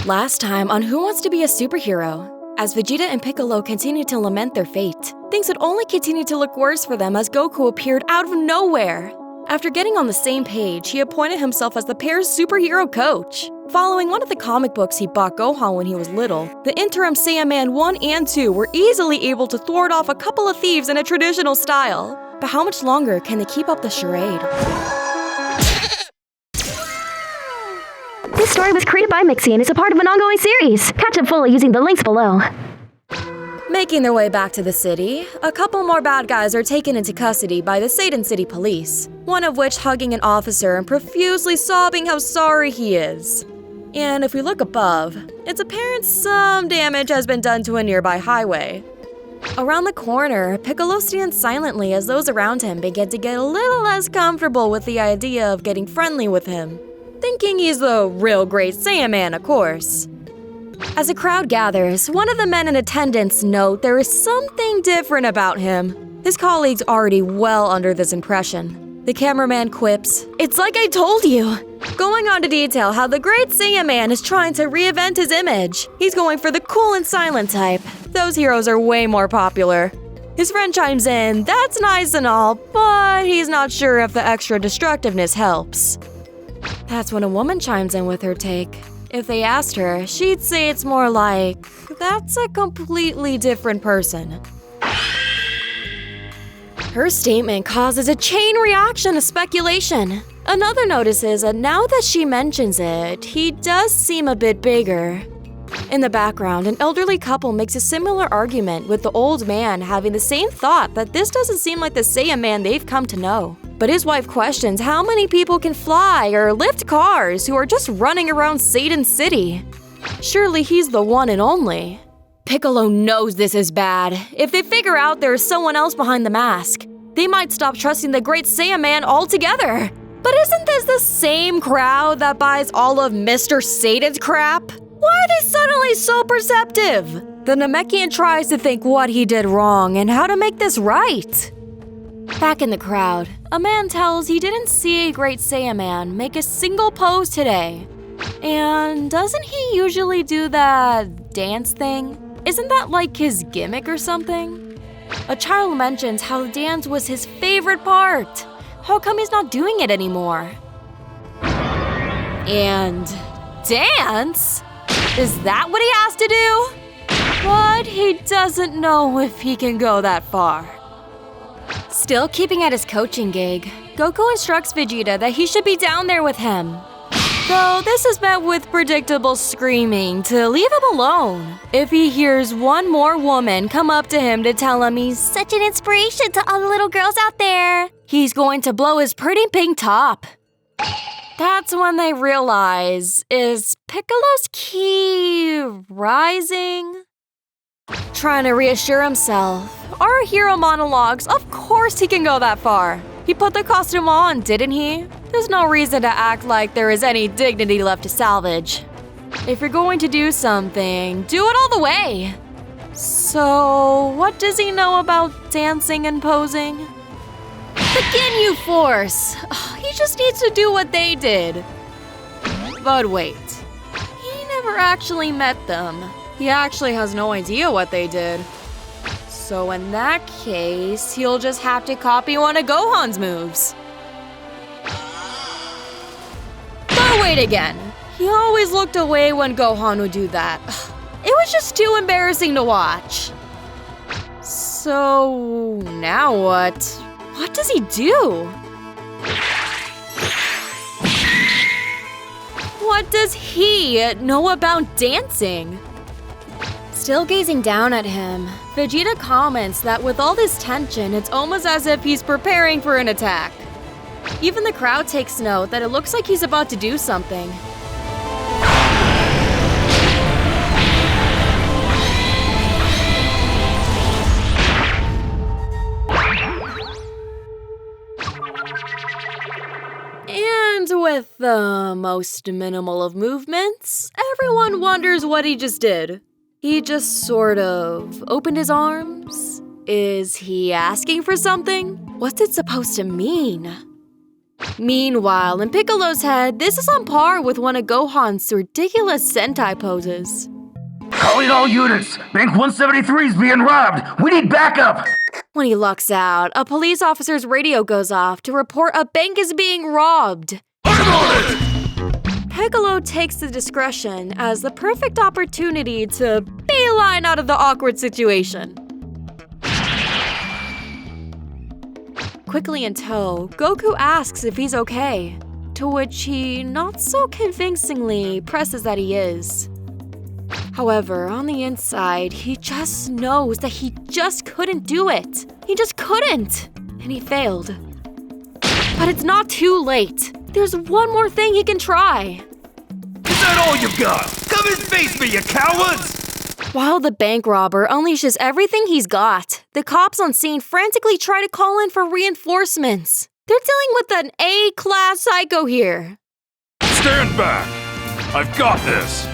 Last time on Who Wants to Be a Superhero? As Vegeta and Piccolo continued to lament their fate, things would only continue to look worse for them as Goku appeared out of nowhere. After getting on the same page, he appointed himself as the pair's superhero coach. Following one of the comic books he bought Gohan when he was little, the interim Saiyaman 1 and 2 were easily able to thwart off a couple of thieves in a traditional style. But how much longer can they keep up the charade? This story was created by Michsi and is a part of an ongoing series. Catch it fully using the links below. Making their way back to the city, a couple more bad guys are taken into custody by the Satan City police, one of which hugging an officer and profusely sobbing how sorry he is. And if we look above, it's apparent some damage has been done to a nearby highway. Around the corner, Piccolo stands silently as those around him begin to get a little less comfortable with the idea of getting friendly with him, thinking he's the real great Saiyaman, of course. As a crowd gathers, one of the men in attendance note there is something different about him. His colleagues already well under this impression. The cameraman quips, "It's like I told you," going on to detail how the great Saiyaman is trying to reinvent his image. He's going for the cool and silent type. Those heroes are way more popular. His friend chimes in, "That's nice and all, but he's not sure if the extra destructiveness helps." That's when a woman chimes in with her take. If they asked her, she'd say it's more like, "That's a completely different person." Her statement causes a chain reaction of speculation. Another notices that now that she mentions it, he does seem a bit bigger. In the background, an elderly couple makes a similar argument, with the old man having the same thought that this doesn't seem like the Saiyaman they've come to know. But his wife questions how many people can fly or lift cars who are just running around Satan City. Surely he's the one and only. Piccolo knows this is bad. If they figure out there is someone else behind the mask, they might stop trusting the great Saiyaman altogether. But isn't this the same crowd that buys all of Mr. Satan's crap? Why are they suddenly so perceptive? The Namekian tries to think what he did wrong and how to make this right. Back in the crowd, a man tells he didn't see a great Saiyaman make a single pose today. And doesn't he usually do that dance thing? Isn't that like his gimmick or something? A child mentions how the dance was his favorite part. How come he's not doing it anymore? And dance? Is that what he has to do? But he doesn't know if he can go that far. Still keeping at his coaching gig, Goku instructs Vegeta that he should be down there with him. Though this is met with predictable screaming to leave him alone if he hears one more woman come up to him to tell him he's such an inspiration to all the little girls out there. He's going to blow his pretty pink top. That's when they realize, is Piccolo's ki rising? Trying to reassure himself, our hero monologues, of course he can go that far. He put the costume on, didn't he? There's no reason to act like there is any dignity left to salvage. If you're going to do something, do it all the way. So, what does he know about dancing and posing? The Ginyu Force! He just needs to do what they did. But wait, he never actually met them. He actually has no idea what they did. So in that case, he'll just have to copy one of Gohan's moves. But wait again. He always looked away when Gohan would do that. It was just too embarrassing to watch. So now what? What does he do? What does he know about dancing? Still gazing down at him, Vegeta comments that with all this tension, it's almost as if he's preparing for an attack. Even the crowd takes note that it looks like he's about to do something. And with the most minimal of movements, everyone wonders what he just did. He just sort of opened his arms? Is he asking for something? What's it supposed to mean? Meanwhile, in Piccolo's head, this is on par with one of Gohan's ridiculous Sentai poses. Calling all units! Bank 173 is being robbed! We need backup! When he lucks out, a police officer's radio goes off to report a bank is being robbed. I'm on it! Piccolo takes the discretion as the perfect opportunity to beeline out of the awkward situation. Quickly in tow, Goku asks if he's okay, to which he, not so convincingly, presses that he is. However, on the inside, he just knows that he just couldn't do it. He just couldn't, and he failed. But it's not too late. There's one more thing he can try. Is that all you've got? Come and face me, you cowards! While the bank robber unleashes everything he's got, the cops on scene frantically try to call in for reinforcements. They're dealing with an A-class psycho here. Stand back! I've got this!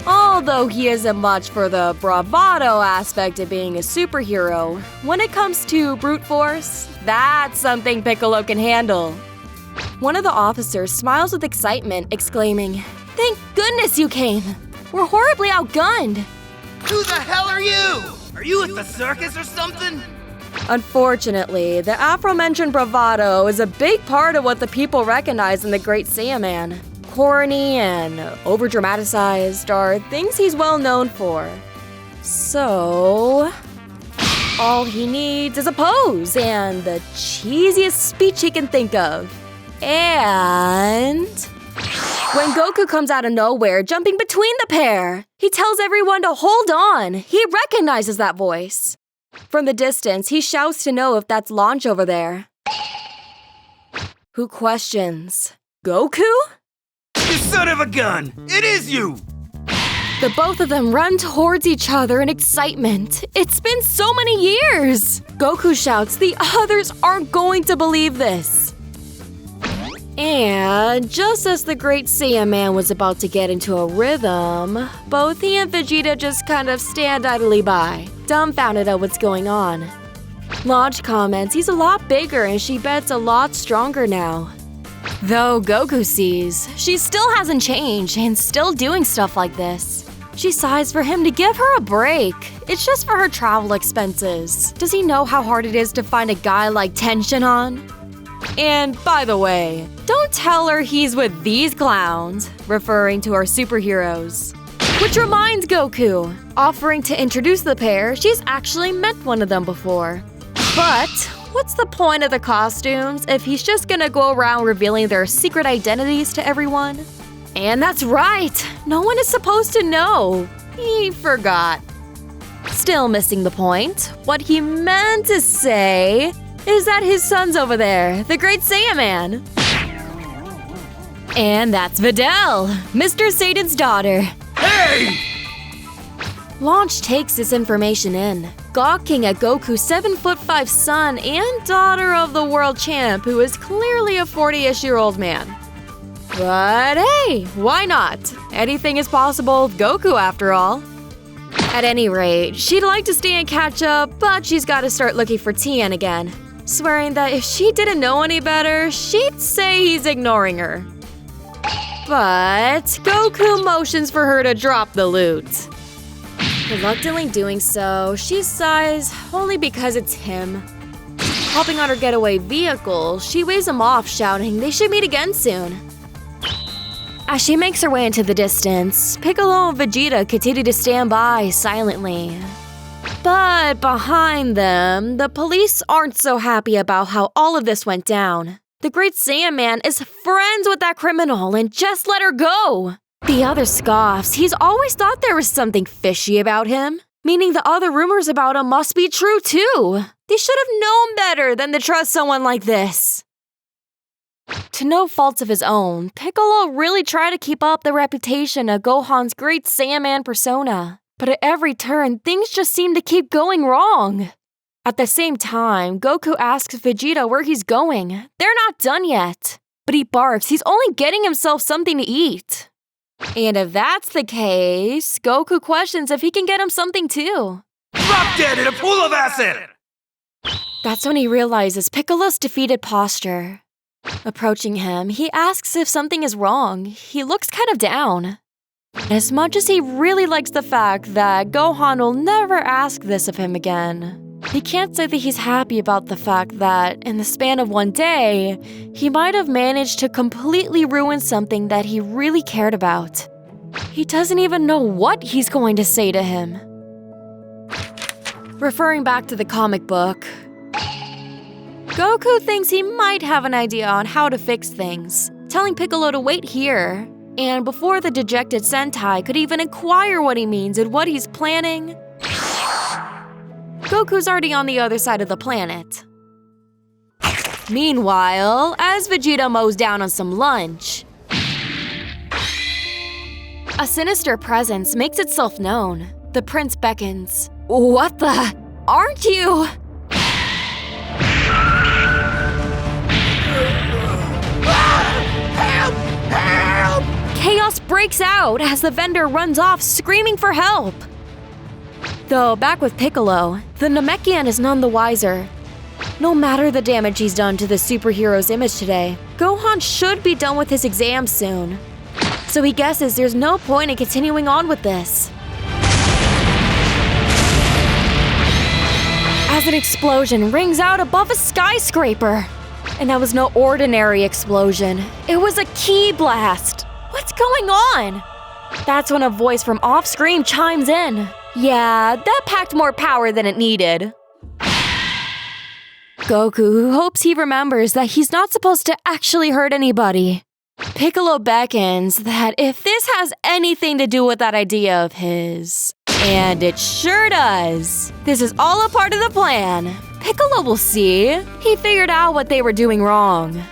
Although he isn't much for the bravado aspect of being a superhero, when it comes to brute force, that's something Piccolo can handle. One of the officers smiles with excitement, exclaiming, "Thank goodness you came! We're horribly outgunned!" Who the hell are you? Are you at the circus or something? Unfortunately, the aforementioned bravado is a big part of what the people recognize in the Great Saiyaman. Corny and over-dramatized are things he's well known for. So, all he needs is a pose and the cheesiest speech he can think of. And when Goku comes out of nowhere, jumping between the pair, he tells everyone to hold on. He recognizes that voice. From the distance, he shouts to know if that's Launch over there. Who questions? Goku? You son of a gun! It is you! The both of them run towards each other in excitement. It's been so many years! Goku shouts the others aren't going to believe this. And just as the Great Saiyaman was about to get into a rhythm, both he and Vegeta just kind of stand idly by, dumbfounded at what's going on. Launch comments he's a lot bigger and she bets a lot stronger now. Though Goku sees, she still hasn't changed and still doing stuff like this. She sighs for him to give her a break. It's just for her travel expenses. Does he know how hard it is to find a guy like Tenshinhan? And by the way, don't tell her he's with these clowns, referring to our superheroes. Which reminds Goku, offering to introduce the pair, she's actually met one of them before. But what's the point of the costumes if he's just gonna go around revealing their secret identities to everyone? And that's right, no one is supposed to know. He forgot. Still missing the point. What he meant to say is that his son's over there, the Great Saiyaman. And that's Videl, Mr. Satan's daughter. Hey! Launch takes this information in, gawking at Goku's 7'5" son and daughter of the world champ who is clearly a 40-ish-year-old man. But hey, why not? Anything is possible with Goku after all. At any rate, she'd like to stay and catch up, but she's gotta start looking for Tien again, swearing that if she didn't know any better, she'd say he's ignoring her. But Goku motions for her to drop the loot. Reluctantly doing so, she sighs only because it's him. Hopping on her getaway vehicle, she waves him off, shouting they should meet again soon. As she makes her way into the distance, Piccolo and Vegeta continue to stand by silently. But behind them, the police aren't so happy about how all of this went down. The Great Saiyaman is friends with that criminal and just let her go. The other scoffs. He's always thought there was something fishy about him, meaning the other rumors about him must be true too. They should have known better than to trust someone like this. To no faults of his own, Piccolo really tried to keep up the reputation of Gohan's Great Saiyaman persona. But at every turn, things just seem to keep going wrong. At the same time, Goku asks Vegeta where he's going. They're not done yet. But he barks he's only getting himself something to eat. And if that's the case, Goku questions if he can get him something too. Drop dead in a pool of acid! That's when he realizes Piccolo's defeated posture. Approaching him, he asks if something is wrong. He looks kind of down. As much as he really likes the fact that Gohan will never ask this of him again, he can't say that he's happy about the fact that, in the span of one day, he might have managed to completely ruin something that he really cared about. He doesn't even know what he's going to say to him. Referring back to the comic book, Goku thinks he might have an idea on how to fix things, telling Piccolo to wait here. And before the dejected Sentai could even inquire what he means and what he's planning, Goku's already on the other side of the planet. Meanwhile, as Vegeta mows down on some lunch, a sinister presence makes itself known. The prince beckons. What the? Aren't you? Help! Help! Chaos breaks out as the vendor runs off screaming for help. Though back with Piccolo, the Namekian is none the wiser. No matter the damage he's done to the superhero's image today, Gohan should be done with his exam soon. So he guesses there's no point in continuing on with this. As an explosion rings out above a skyscraper. And that was no ordinary explosion. It was a ki blast. What's going on? That's when a voice from off-screen chimes in. Yeah, that packed more power than it needed. Goku hopes he remembers that he's not supposed to actually hurt anybody. Piccolo beckons that if this has anything to do with that idea of his, and it sure does, this is all a part of the plan. Piccolo will see. He figured out what they were doing wrong.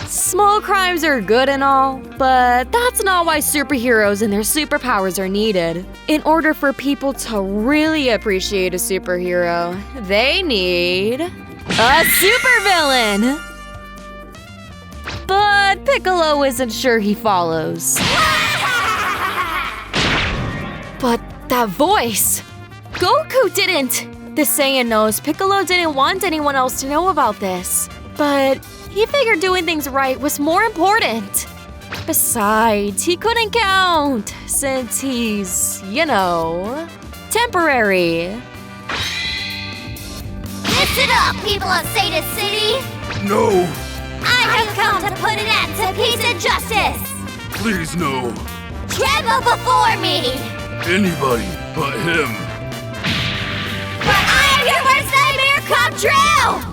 Small crimes are good and all, but that's not why superheroes and their superpowers are needed. In order for people to really appreciate a superhero, they need a supervillain. But Piccolo isn't sure he follows. But that voice! Goku didn't! The Saiyan knows Piccolo didn't want anyone else to know about this, but he figured doing things right was more important. Besides, he couldn't count, since he's, temporary. Listen up, people of Sadist City! No, I have come to put an end to peace and justice! please no. Tremble before me! Anybody but him. But I am your worst nightmare come true!